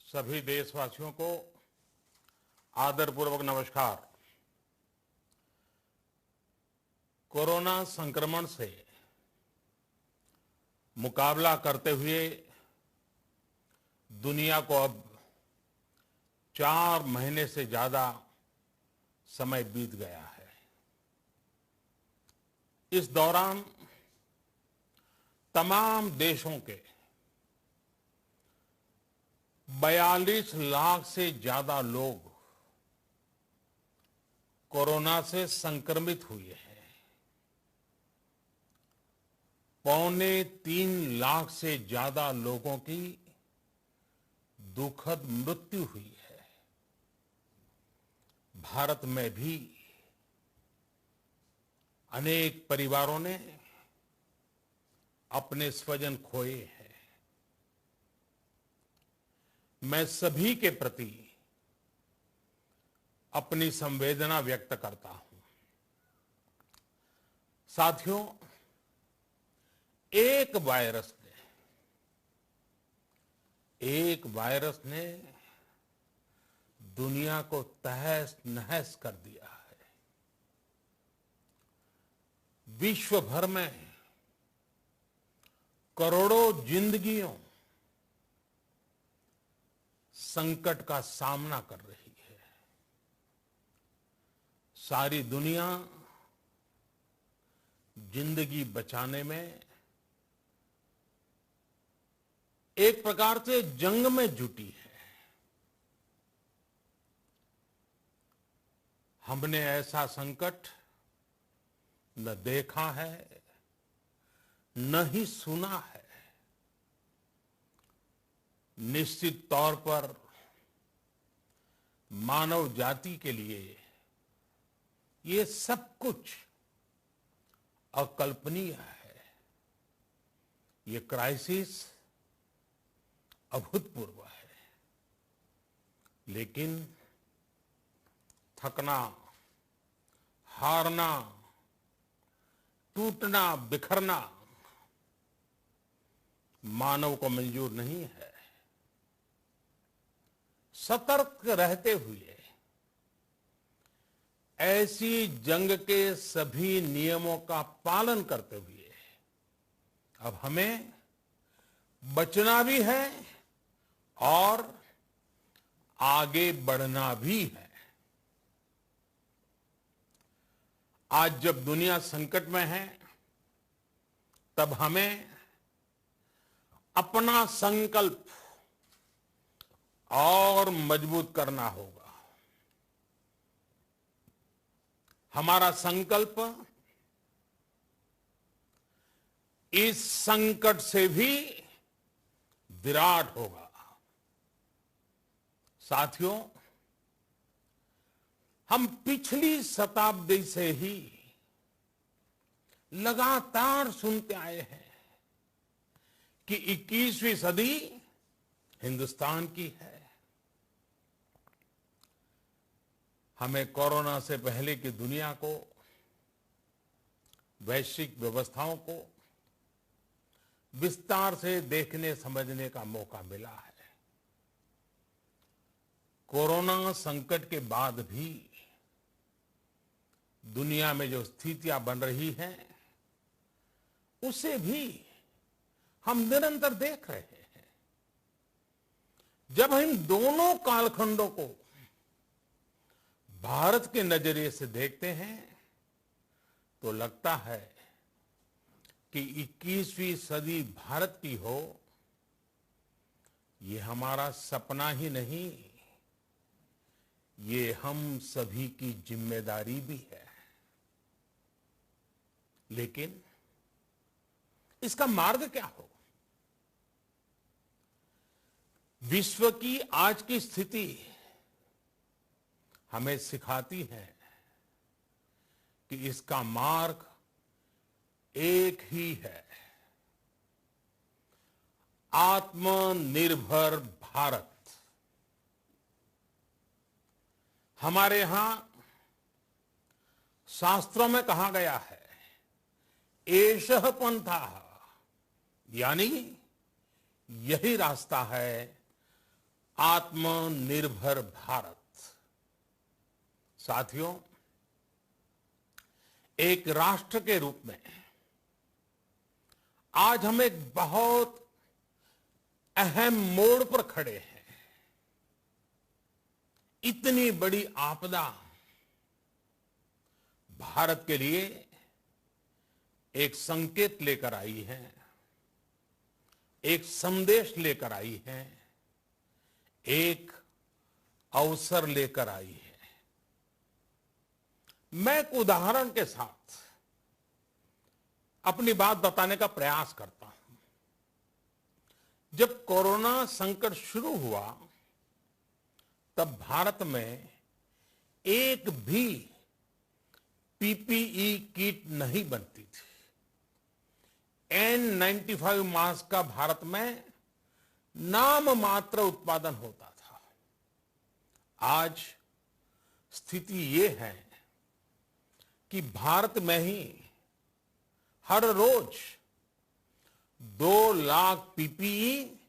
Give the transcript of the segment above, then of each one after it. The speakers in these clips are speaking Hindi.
सभी देशवासियों को आदरपूर्वक नमस्कार। कोरोना संक्रमण से मुकाबला करते हुए दुनिया को अब 4 महीने से ज्यादा समय बीत गया है। इस दौरान तमाम देशों के 42 लाख से ज्यादा लोग कोरोना से संक्रमित हुए हैं। 2.25 लाख से ज्यादा लोगों की दुखद मृत्यु हुई है। भारत में भी अनेक परिवारों ने अपने स्वजन खोए हैं। मैं सभी के प्रति अपनी संवेदना व्यक्त करता हूं। साथियों, एक वायरस ने दुनिया को तहस नहस कर दिया है। विश्व भर में करोड़ों जिंदगियों संकट का सामना कर रही है। सारी दुनिया जिंदगी बचाने में एक प्रकार से जंग में जुटी है। हमने ऐसा संकट न देखा है, न ही सुना है। निश्चित तौर पर मानव जाति के लिए ये सब कुछ अकल्पनीय है। ये क्राइसिस अभूतपूर्व है। लेकिन थकना, हारना, टूटना, बिखरना मानव को मंजूर नहीं है। सतर्क रहते हुए ऐसी जंग के सभी नियमों का पालन करते हुए अब हमें बचना भी है और आगे बढ़ना भी है। आज जब दुनिया संकट में है, तब हमें अपना संकल्प और मजबूत करना होगा। हमारा संकल्प इस संकट से भी विराट होगा। साथियों, हम पिछली शताब्दी से ही लगातार सुनते आए हैं कि 21वीं सदी हिंदुस्तान की है। हमें कोरोना से पहले की दुनिया को, वैश्विक व्यवस्थाओं को विस्तार से देखने समझने का मौका मिला है। कोरोना संकट के बाद भी दुनिया में जो स्थितियां बन रही हैं, उसे भी हम निरंतर देख रहे हैं। जब हम दोनों कालखंडों को भारत के नजरिए से देखते हैं तो लगता है कि 21वीं सदी भारत की हो, ये हमारा सपना ही नहीं, ये हम सभी की जिम्मेदारी भी है। लेकिन इसका मार्ग क्या हो? विश्व की आज की स्थिति हमें सिखाती है कि इसका मार्ग एक ही है, आत्मनिर्भर भारत। हमारे यहां शास्त्रों में कहा गया है, एषः पंथः, यानी यही रास्ता है आत्मनिर्भर भारत। साथियों, एक राष्ट्र के रूप में आज हम एक बहुत अहम मोड़ पर खड़े हैं। इतनी बड़ी आपदा भारत के लिए एक संकेत लेकर आई है, एक संदेश लेकर आई है, एक अवसर लेकर आई है। मैं एक उदाहरण के साथ अपनी बात बताने का प्रयास करता हूं। जब कोरोना संकट शुरू हुआ तब भारत में एक भी पीपीई किट नहीं बनती थी। N95 मास्क का भारत में नाम मात्र उत्पादन होता था। आज स्थिति ये है कि भारत में ही हर रोज 2 लाख पीपीई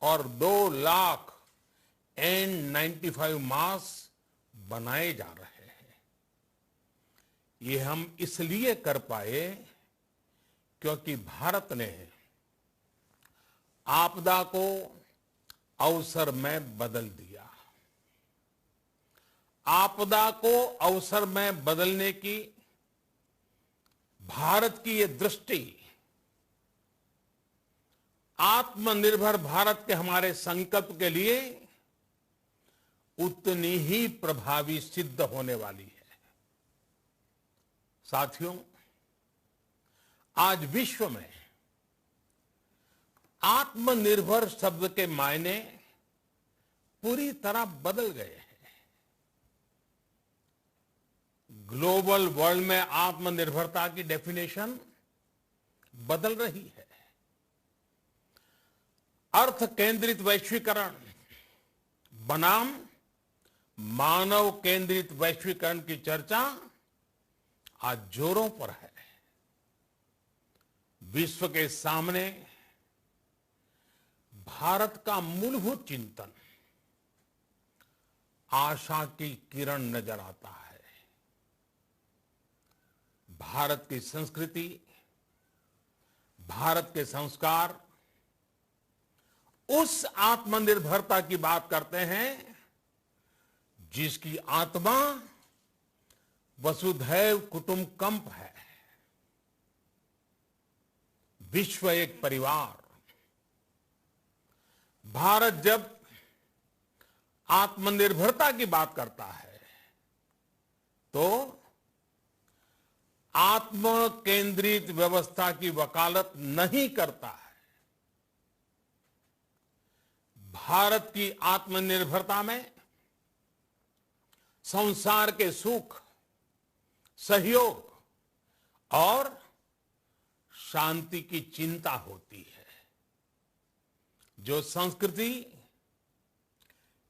और 2 लाख N95 मास्क बनाए जा रहे हैं। ये हम इसलिए कर पाए क्योंकि भारत ने आपदा को अवसर में बदल दिया। आपदा को अवसर में बदलने की भारत की ये दृष्टि आत्मनिर्भर भारत के हमारे संकल्प के लिए उतनी ही प्रभावी सिद्ध होने वाली है। साथियों, आज विश्व में आत्मनिर्भर शब्द के मायने पूरी तरह बदल गए हैं। ग्लोबल वर्ल्ड में आत्मनिर्भरता की डेफिनेशन बदल रही है। अर्थ केंद्रित वैश्वीकरण बनाम मानव केंद्रित वैश्वीकरण की चर्चा आज जोरों पर है। विश्व के सामने भारत का मूलभूत चिंतन आशा की किरण नजर आता है। भारत की संस्कृति, भारत के संस्कार उस आत्मनिर्भरता की बात करते हैं जिसकी आत्मा वसुधैव कुटुंबकम है। विश्व एक परिवार। भारत जब आत्मनिर्भरता की बात करता है तो आत्म केंद्रित व्यवस्था की वकालत नहीं करता है। भारत की आत्मनिर्भरता में संसार के सुख, सहयोग और शांति की चिंता होती है। जो संस्कृति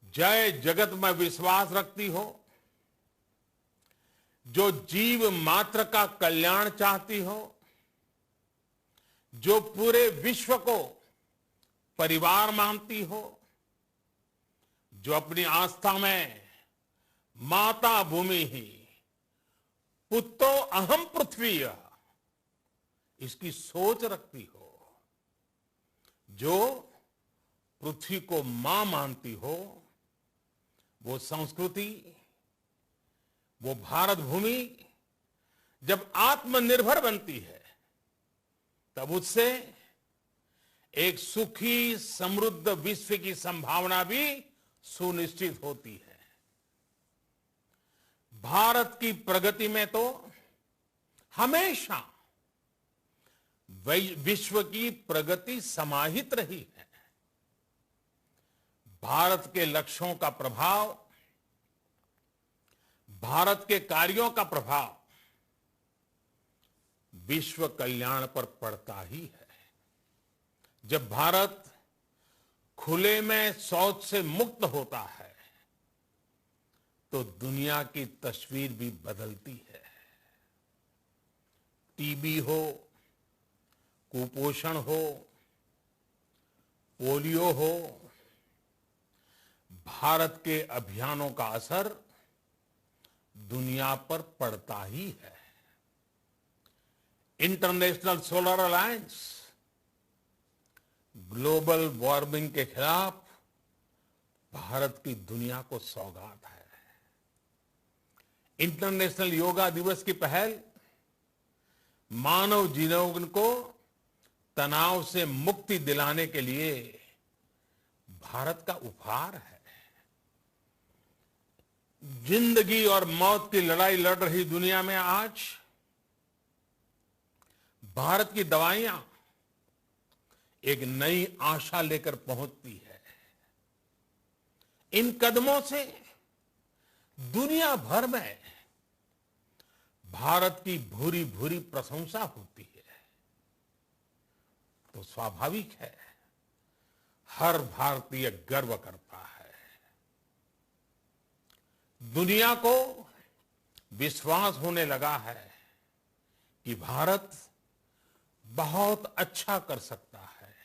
जय जगत में विश्वास रखती हो, जो जीव मात्र का कल्याण चाहती हो, जो पूरे विश्व को परिवार मानती हो, जो अपनी आस्था में माता भूमि ही पुत्रो अहम पृथ्वी इसकी सोच रखती हो, जो पृथ्वी को मां मानती हो, वो संस्कृति, वो भारत भूमि जब आत्मनिर्भर बनती है तब उससे एक सुखी समृद्ध विश्व की संभावना भी सुनिश्चित होती है। भारत की प्रगति में तो हमेशा विश्व की प्रगति समाहित रही है। भारत के लक्ष्यों का प्रभाव, भारत के कार्यों का प्रभाव विश्व कल्याण पर पड़ता ही है। जब भारत खुले में शौच से मुक्त होता है तो दुनिया की तस्वीर भी बदलती है। टीबी हो, कुपोषण हो, पोलियो हो, भारत के अभियानों का असर दुनिया पर पड़ता ही है। International solar alliance global warming के खिलाफ भारत की दुनिया को सौगात है। इंटरनेशनल योगा दिवस की पहल मानव जीवन को तनाव से मुक्ति दिलाने के लिए भारत का उपहार है। जिंदगी और मौत की लड़ाई लड़ रही दुनिया में आज भारत की दवाइयां एक नई आशा लेकर पहुंचती है। इन कदमों से दुनिया भर में भारत की भूरी भूरी प्रशंसा होती है। तो स्वाभाविक है हर भारतीय गर्व करता है। दुनिया को विश्वास होने लगा है कि भारत बहुत अच्छा कर सकता है,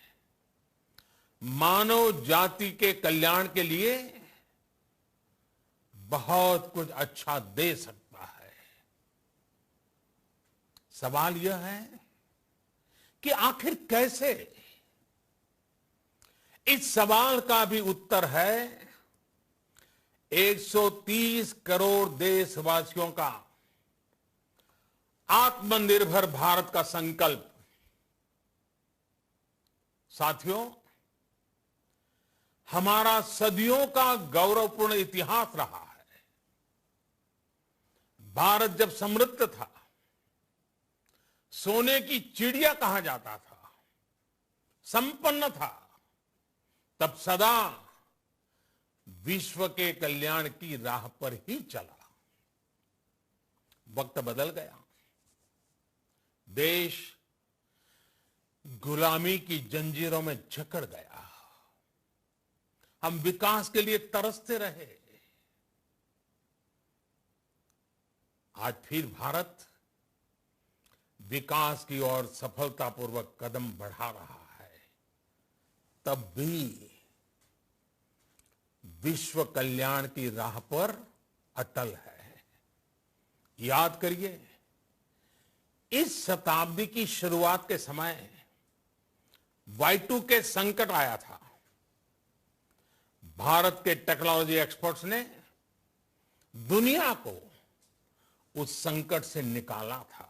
मानव जाति के कल्याण के लिए बहुत कुछ अच्छा दे सकता है। सवाल यह है कि आखिर कैसे? इस सवाल का भी उत्तर है 130 करोड़ देशवासियों का आत्मनिर्भर भारत का संकल्प। साथियों, हमारा सदियों का गौरवपूर्ण इतिहास रहा है। भारत जब समृद्ध था, सोने की चिड़िया कहा जाता था, संपन्न था, तब सदा विश्व के कल्याण की राह पर ही चला। वक्त बदल गया, देश गुलामी की जंजीरों में जकड़ गया। हम विकास के लिए तरसते रहे। आज फिर भारत विकास की ओर सफलतापूर्वक कदम बढ़ा रहा है। तब भी विश्व कल्याण की राह पर अटल है। याद करिए, इस शताब्दी की शुरुआत के समय Y2K संकट आया था। भारत के टेक्नोलॉजी एक्सपर्ट्स ने दुनिया को उस संकट से निकाला था।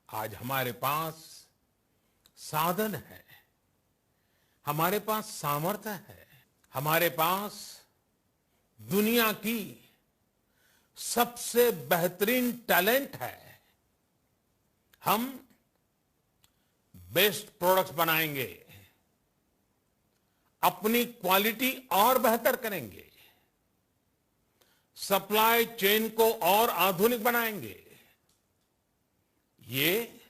आज हमारे पास साधन है, हमारे पास सामर्थ्य है, हमारे पास दुनिया की सबसे बेहतरीन टैलेंट है। हम बेस्ट प्रोडक्ट्स बनाएंगे, अपनी क्वालिटी और बेहतर करेंगे, सप्लाई चेन को और आधुनिक बनाएंगे। ये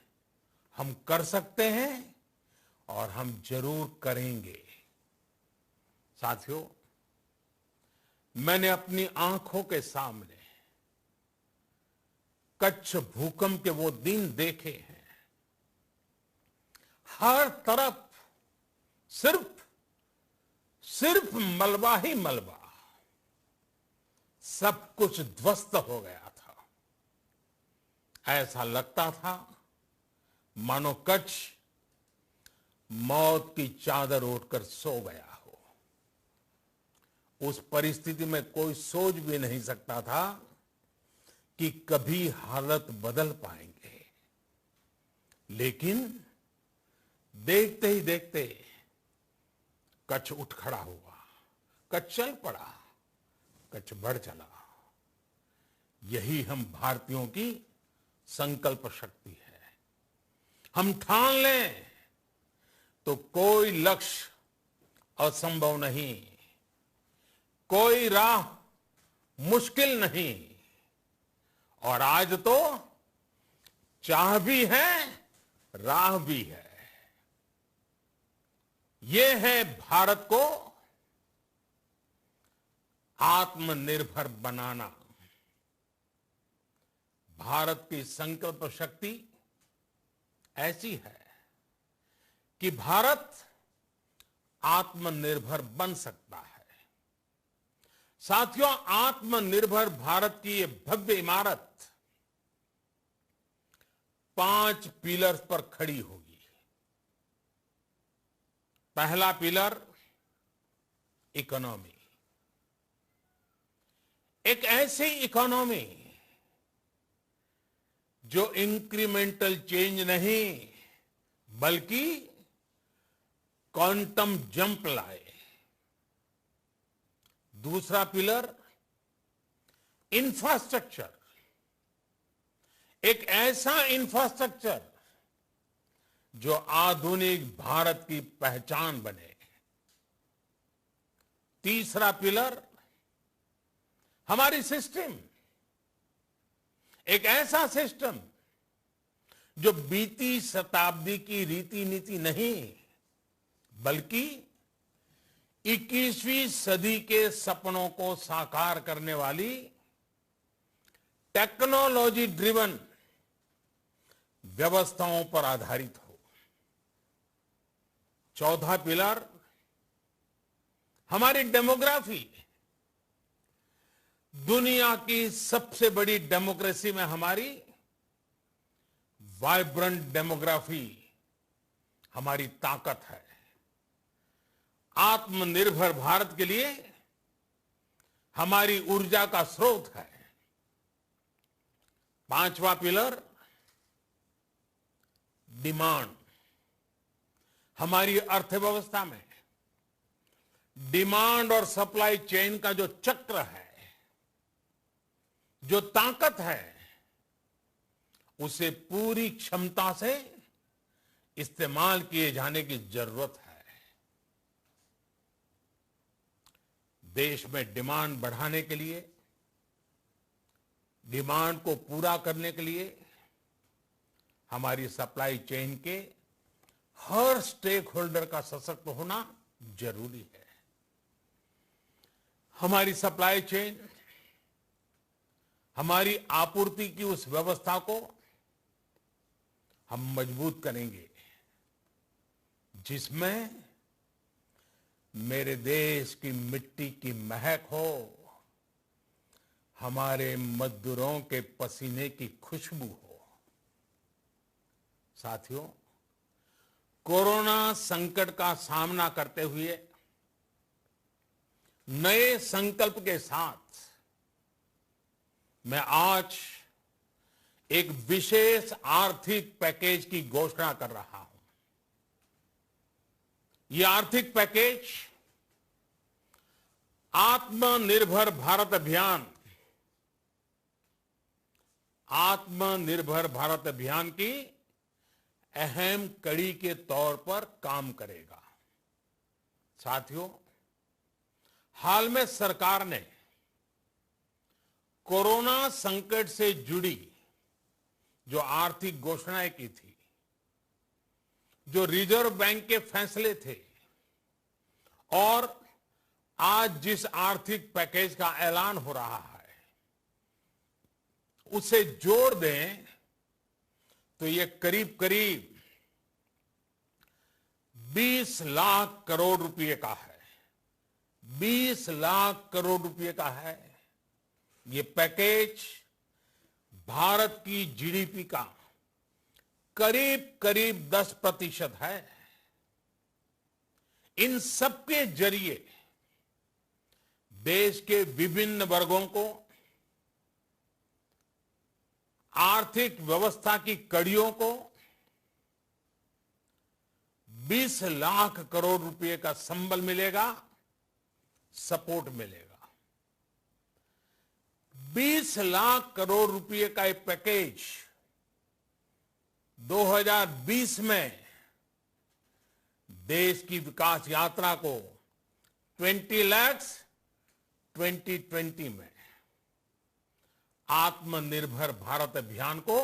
हम कर सकते हैं और हम जरूर करेंगे। साथियों, मैंने अपनी आंखों के सामने कच्छ भूकंप के वो दिन देखे हैं। हर तरफ सिर्फ मलबा ही मलबा, सब कुछ ध्वस्त हो गया था। ऐसा लगता था मानो कच्छ मौत की चादर ओढ़कर सो गया हो। उस परिस्थिति में कोई सोच भी नहीं सकता था कि कभी हालत बदल पाएंगे। लेकिन देखते ही देखते कच्छ उठ खड़ा हुआ, कच्छ चल पड़ा, कच्छ बढ़ चला। यही हम भारतीयों की संकल्प शक्ति है। हम ठान लें तो कोई लक्ष्य असंभव नहीं, कोई राह मुश्किल नहीं। और आज तो चाह भी है, राह भी है। ये है भारत को आत्मनिर्भर बनाना। भारत की संकल्प शक्ति ऐसी है कि भारत आत्मनिर्भर बन सकता है। साथियों, आत्मनिर्भर भारत की ये भव्य इमारत 5 पिलर्स पर खड़ी होगी। पहला पिलर इकोनॉमी। एक ऐसी इकोनॉमी जो इंक्रीमेंटल चेंज नहीं बल्कि क्वांटम जंप लाए। दूसरा पिलर इंफ्रास्ट्रक्चर। एक ऐसा इंफ्रास्ट्रक्चर जो आधुनिक भारत की पहचान बने। तीसरा पिलर हमारी सिस्टम। एक ऐसा सिस्टम जो बीती शताब्दी की रीति नीति नहीं बल्कि 21वीं सदी के सपनों को साकार करने वाली टेक्नोलॉजी ड्रिवन व्यवस्थाओं पर आधारित हो। चौथा पिलर हमारी डेमोग्राफी। दुनिया की सबसे बड़ी डेमोक्रेसी में हमारी वाइब्रेंट डेमोग्राफी हमारी ताकत है। आत्मनिर्भर भारत के लिए हमारी ऊर्जा का स्रोत है। पांचवा पिलर डिमांड। हमारी अर्थव्यवस्था में डिमांड और सप्लाई चेन का जो चक्र है, जो ताकत है, उसे पूरी क्षमता से इस्तेमाल किए जाने की जरूरत है। देश में डिमांड बढ़ाने के लिए, डिमांड को पूरा करने के लिए हमारी सप्लाई चेन के हर स्टेक होल्डर का सशक्त होना जरूरी है। हमारी सप्लाई चेन, हमारी आपूर्ति की उस व्यवस्था को हम मजबूत करेंगे जिसमें मेरे देश की मिट्टी की महक हो, हमारे मजदूरों के पसीने की खुशबू हो। साथियों, कोरोना संकट का सामना करते हुए नए संकल्प के साथ मैं आज एक विशेष आर्थिक पैकेज की घोषणा कर रहा हूं। यह आर्थिक पैकेज आत्मनिर्भर भारत अभियान, आत्मनिर्भर भारत अभियान की अहम कड़ी के तौर पर काम करेगा। साथियों, हाल में सरकार ने कोरोना संकट से जुड़ी जो आर्थिक घोषणाएं की थी, जो रिजर्व बैंक के फैसले थे और आज जिस आर्थिक पैकेज का ऐलान हो रहा है, उसे जोड़ दें तो ये करीब करीब 20 लाख करोड़ रुपए का है। 20 लाख करोड़ रुपए का है। ये पैकेज भारत की जीडीपी का करीब करीब 10% है। इन सबके जरिए देश के विभिन्न वर्गों को आर्थिक व्यवस्था की कड़ियों को 20 लाख करोड़ रुपए का संबल मिलेगा, सपोर्ट मिलेगा। 20 लाख करोड़ रुपए का एक पैकेज 2020 में देश की विकास यात्रा को 20 लाख 2020 में आत्मनिर्भर भारत अभियान को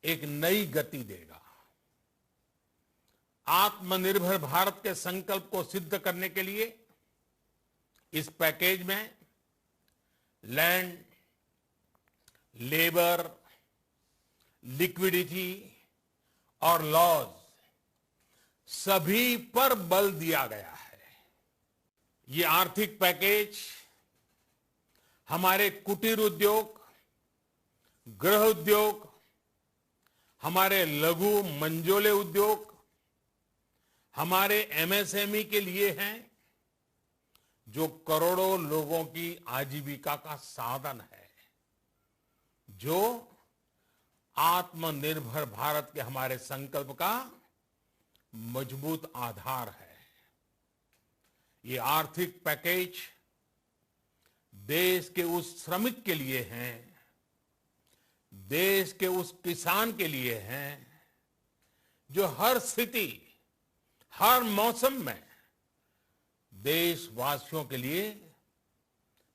एक नई गति देगा। आत्मनिर्भर भारत के संकल्प को सिद्ध करने के लिए इस पैकेज में लैंड, लेबर, लिक्विडिटी और लॉज सभी पर बल दिया गया है। ये आर्थिक पैकेज हमारे कुटीर उद्योग, गृह उद्योग, हमारे लघु मंझोले उद्योग, हमारे एमएसएमई के लिए हैं, जो करोड़ों लोगों की आजीविका का साधन है, जो आत्मनिर्भर भारत के हमारे संकल्प का मजबूत आधार है। ये आर्थिक पैकेज देश के उस श्रमिक के लिए हैं, देश के उस किसान के लिए हैं, जो हर स्थिति, हर मौसम में देशवासियों के लिए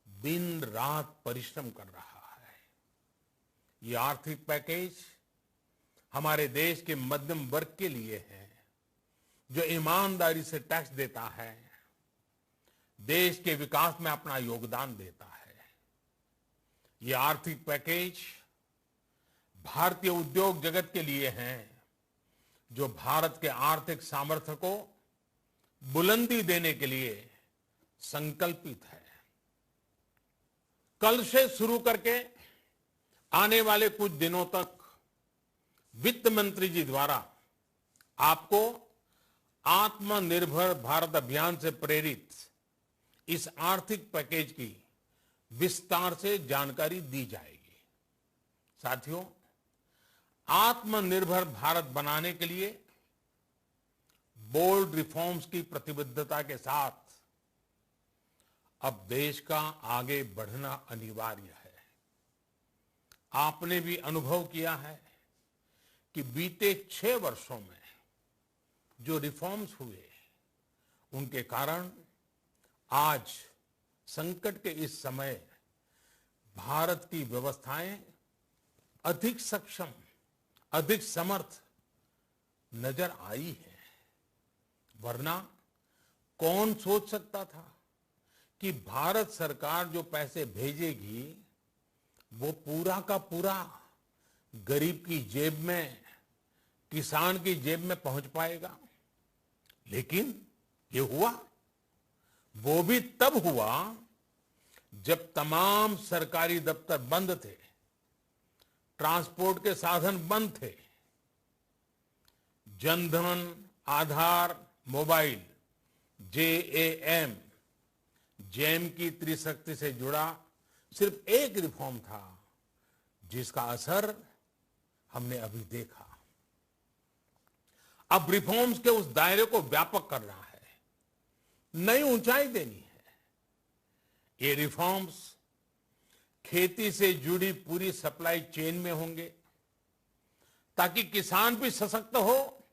दिन रात परिश्रम कर रहा है। ये आर्थिक पैकेज हमारे देश के मध्यम वर्ग के लिए है, जो ईमानदारी से टैक्स देता है, देश के विकास में अपना योगदान देता है। ये आर्थिक पैकेज भारतीय उद्योग जगत के लिए हैं, जो भारत के आर्थिक सामर्थ्य को बुलंदी देने के लिए संकल्पित है। कल से शुरू करके आने वाले कुछ दिनों तक वित्त मंत्री जी द्वारा आपको आत्मनिर्भर भारत अभियान से प्रेरित इस आर्थिक पैकेज की विस्तार से जानकारी दी जाएगी। साथियों, आत्मनिर्भर भारत बनाने के लिए बोल्ड रिफॉर्म्स की प्रतिबद्धता के साथ अब देश का आगे बढ़ना अनिवार्य है। आपने भी अनुभव किया है कि बीते 6 वर्षों में जो रिफॉर्म्स हुए, उनके कारण आज संकट के इस समय भारत की व्यवस्थाएं अधिक सक्षम, अधिक समर्थ नजर आई है। वरना कौन सोच सकता था कि भारत सरकार जो पैसे भेजेगी वो पूरा का पूरा गरीब की जेब में, किसान की जेब में पहुंच पाएगा। लेकिन ये हुआ, वो भी तब हुआ जब तमाम सरकारी दफ्तर बंद थे, ट्रांसपोर्ट के साधन बंद थे। जनधन, आधार, मोबाइल, जेएएम, जैम की त्रिशक्ति से जुड़ा सिर्फ एक रिफॉर्म था, जिसका असर हमने अभी देखा। अब रिफॉर्म्स के उस दायरे को व्यापक करना है, नई ऊंचाई देनी है। ये रिफॉर्म्स खेती से जुड़ी पूरी सप्लाई चेन में होंगे, ताकि किसान भी सशक्त हो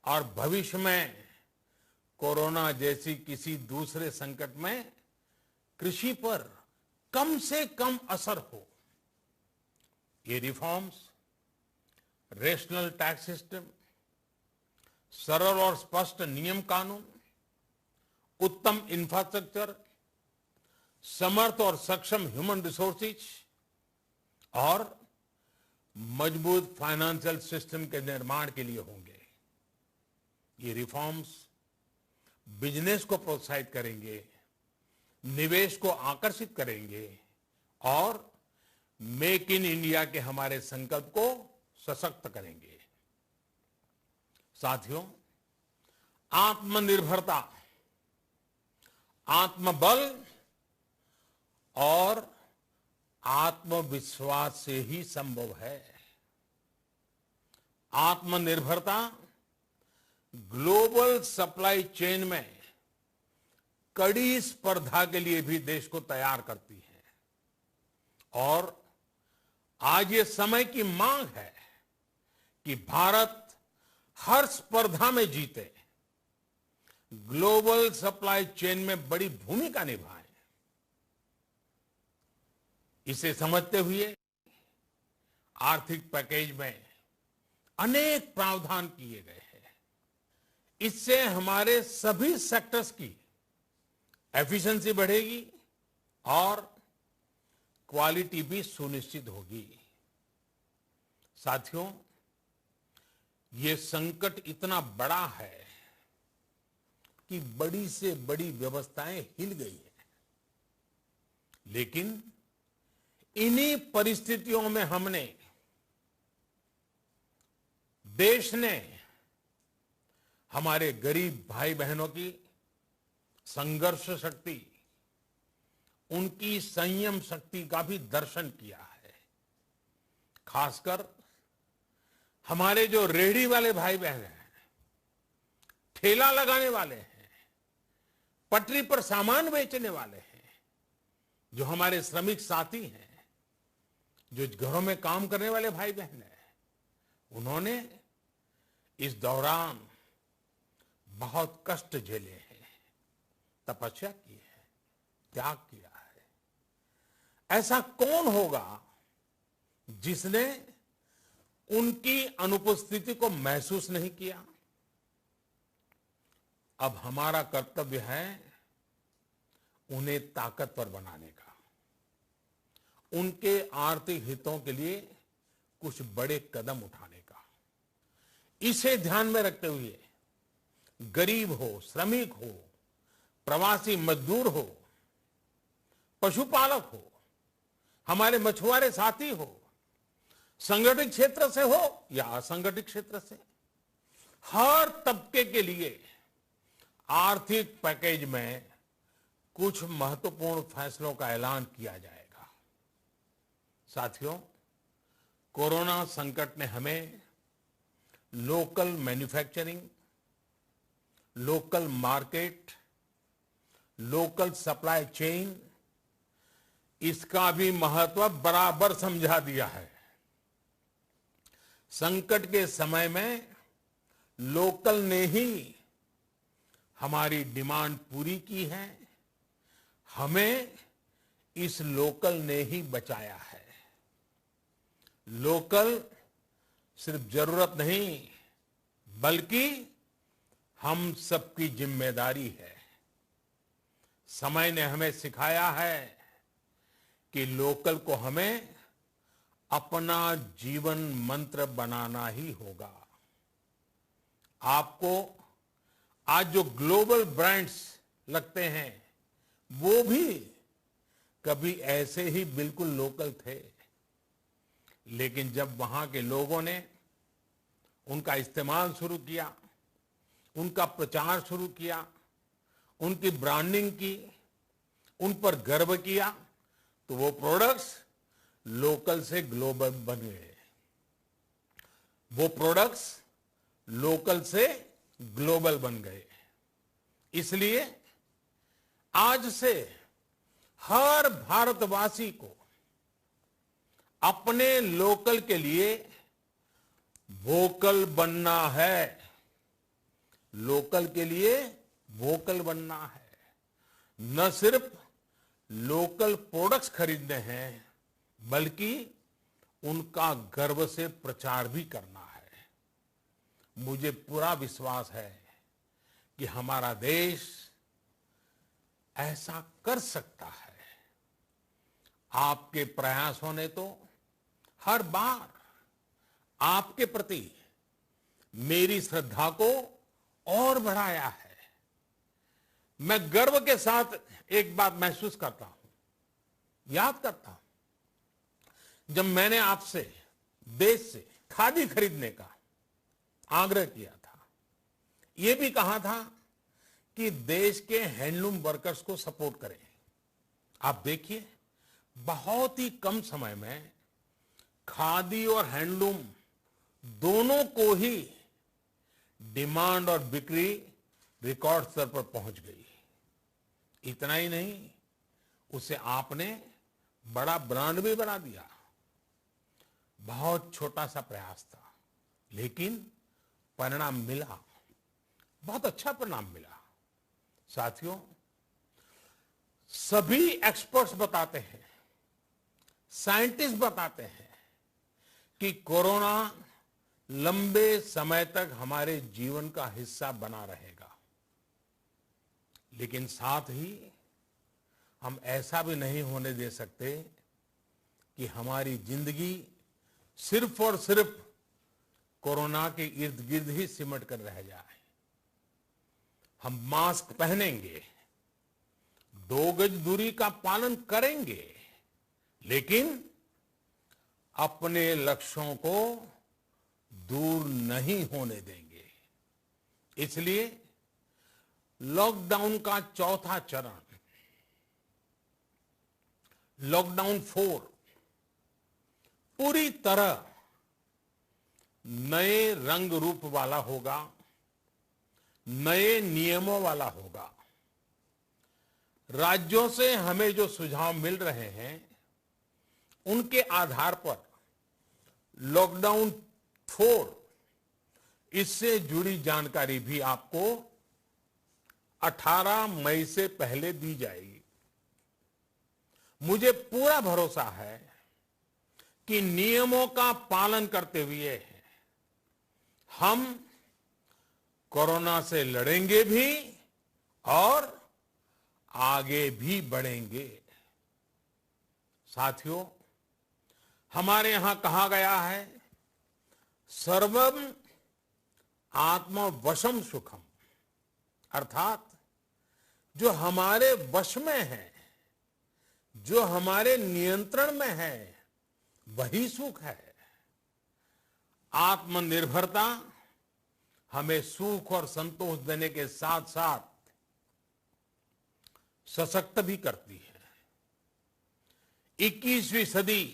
और भविष्य में कोरोना जैसी किसी दूसरे संकट में कृषि पर कम से कम असर हो। ये रिफॉर्म्स रेशनल टैक्स सिस्टम, सरल और स्पष्ट नियम कानून, उत्तम इंफ्रास्ट्रक्चर, समर्थ और सक्षम ह्यूमन रिसोर्सेज और मजबूत फाइनेंशियल सिस्टम के निर्माण के लिए होंगे। ये रिफॉर्म्स बिजनेस को प्रोत्साहित करेंगे, निवेश को आकर्षित करेंगे और मेक इन इंडिया के हमारे संकल्प को सशक्त करेंगे। साथियों, आत्मनिर्भरता, आत्मबल और आत्मविश्वास से ही संभव है। आत्मनिर्भरता ग्लोबल सप्लाई चेन में कड़ी स्पर्धा के लिए भी देश को तैयार करती है और आज ये समय की मांग है कि भारत हर स्पर्धा में जीते, ग्लोबल सप्लाई चेन में बड़ी भूमिका निभाए। इसे समझते हुए आर्थिक पैकेज में अनेक प्रावधान किए गए हैं। इससे हमारे सभी सेक्टर्स की एफिशिएंसी बढ़ेगी और क्वालिटी भी सुनिश्चित होगी। साथियों, ये संकट इतना बड़ा है कि बड़ी से बड़ी व्यवस्थाएं हिल गई हैं। लेकिन इन्हीं परिस्थितियों में हमने, देश ने हमारे गरीब भाई बहनों की संघर्ष शक्ति, उनकी संयम शक्ति का भी दर्शन किया है। खासकर हमारे जो रेहड़ी वाले भाई बहन हैं, ठेला लगाने वाले हैं, पटरी पर सामान बेचने वाले हैं, जो हमारे श्रमिक साथी हैं, जो घरों में काम करने वाले भाई बहन हैं, उन्होंने इस दौरान बहुत कष्ट झेले हैं, तपस्या की है, त्याग किया है। ऐसा कौन होगा जिसने उनकी अनुपस्थिति को महसूस नहीं किया? अब हमारा कर्तव्य है उन्हें ताकतवर बनाने का, उनके आर्थिक हितों के लिए कुछ बड़े कदम उठाने का। इसे ध्यान में रखते हुए गरीब हो, श्रमिक हो, प्रवासी मजदूर हो, पशुपालक हो, हमारे मछुआरे साथी हो, संगठित क्षेत्र से हो या असंगठित क्षेत्र से, हर तबके के लिए आर्थिक पैकेज में कुछ महत्वपूर्ण फैसलों का ऐलान किया जाएगा। साथियों, कोरोना संकट ने हमें local manufacturing, local market, local supply chain, इसका भी महत्व बराबर समझा दिया है। संकट के समय में लोकल ने ही हमारी डिमांड पूरी की है, हमें इस लोकल ने ही बचाया है। लोकल सिर्फ जरूरत नहीं, बल्कि हम सबकी जिम्मेदारी है। समय ने हमें सिखाया है कि लोकल को हमें अपना जीवन मंत्र बनाना ही होगा। आपको आज जो ग्लोबल ब्रांड्स लगते हैं, वो भी कभी ऐसे ही बिल्कुल लोकल थे, लेकिन जब वहां के लोगों ने उनका इस्तेमाल शुरू किया, उनका प्रचार शुरू किया, उनकी ब्रांडिंग की, उन पर गर्व किया, तो वो प्रोडक्ट्स लोकल से ग्लोबल बन गए। वो प्रोडक्ट्स लोकल से ग्लोबल बन गए। इसलिए आज से हर भारतवासी को अपने लोकल के लिए वोकल बनना है। लोकल के लिए वोकल बनना है। न सिर्फ लोकल प्रोडक्ट्स खरीदने हैं, बल्कि उनका गर्व से प्रचार भी करना है। मुझे पूरा विश्वास है कि हमारा देश ऐसा कर सकता है। आपके प्रयासों ने तो हर बार आपके प्रति मेरी श्रद्धा को और बढ़ाया है। मैं गर्व के साथ एक बात महसूस करता हूं, याद करता हूं, जब मैंने आपसे देश से खादी खरीदने का आग्रह किया था, यह भी कहा था कि देश के हैंडलूम वर्कर्स को सपोर्ट करें। आप देखिए, बहुत ही कम समय में खादी और हैंडलूम दोनों को ही डिमांड और बिक्री रिकॉर्ड स्तर पर पहुंच गई। इतना ही नहीं, उसे आपने बड़ा ब्रांड भी बना दिया। बहुत छोटा सा प्रयास था, लेकिन परिणाम मिला, बहुत अच्छा परिणाम मिला। साथियों, सभी एक्सपर्ट्स बताते हैं, साइंटिस्ट बताते हैं कि कोरोना लंबे समय तक हमारे जीवन का हिस्सा बना रहेगा। लेकिन साथ ही हम ऐसा भी नहीं होने दे सकते कि हमारी जिंदगी सिर्फ और सिर्फ कोरोना के इर्द गिर्द ही सिमट कर रह जाए। हम मास्क पहनेंगे, 2 गज दूरी का पालन करेंगे, लेकिन अपने लक्ष्यों को दूर नहीं होने देंगे। इसलिए लॉकडाउन का चौथा चरण, लॉकडाउन 4, पूरी तरह नए रंग रूप वाला होगा, नए नियमों वाला होगा। राज्यों से हमें जो सुझाव मिल रहे हैं, उनके आधार पर लॉकडाउन 4, इससे जुड़ी जानकारी भी आपको 18 मई से पहले दी जाएगी। मुझे पूरा भरोसा है कि नियमों का पालन करते हुए हम कोरोना से लड़ेंगे भी और आगे भी बढ़ेंगे। साथियों, हमारे यहां कहा गया है, सर्वम आत्मवशम सुखम, अर्थात जो हमारे वश में है, जो हमारे नियंत्रण में है, वही सुख है। आत्मनिर्भरता हमें सुख और संतोष देने के साथ साथ सशक्त भी करती है। 21वीं सदी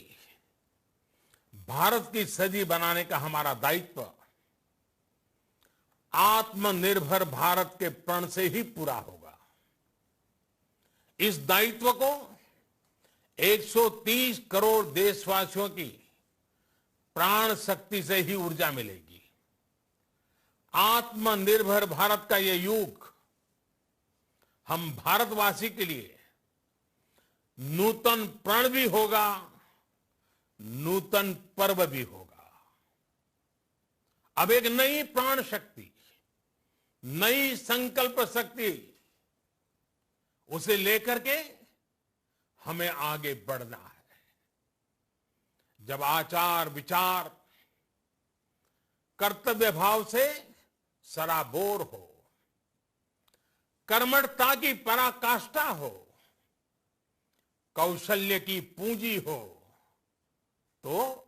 भारत की सदी बनाने का हमारा दायित्व आत्मनिर्भर भारत के प्रण से ही पूरा होगा। इस दायित्व को 130 करोड़ देशवासियों की प्राण शक्ति से ही ऊर्जा मिलेगी। आत्मनिर्भर भारत का ये युग हम भारतवासी के लिए नूतन प्रण भी होगा, नूतन पर्व भी होगा। अब एक नई प्राण शक्ति, नई संकल्प शक्ति, उसे लेकर के हमें आगे बढ़ना है। जब आचार विचार कर्तव्य भाव से सराबोर हो, कर्मठता की पराकाष्ठा हो, कौशल्य की पूंजी हो, तो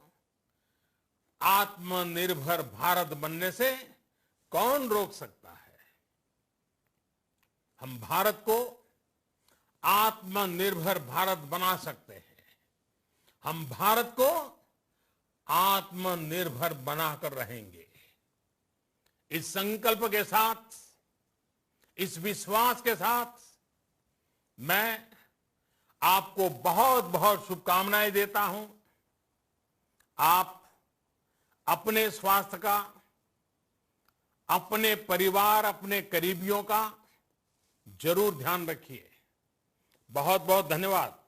आत्मनिर्भर भारत बनने से कौन रोक सकता है। हम भारत को आत्मनिर्भर भारत बना सकते हैं। हम भारत को आत्मनिर्भर बनाकर रहेंगे। इस संकल्प के साथ, इस विश्वास के साथ मैं आपको बहुत बहुत शुभकामनाएं देता हूं। आप अपने स्वास्थ्य का, अपने परिवार, अपने करीबियों का जरूर ध्यान रखिए। बहुत बहुत धन्यवाद।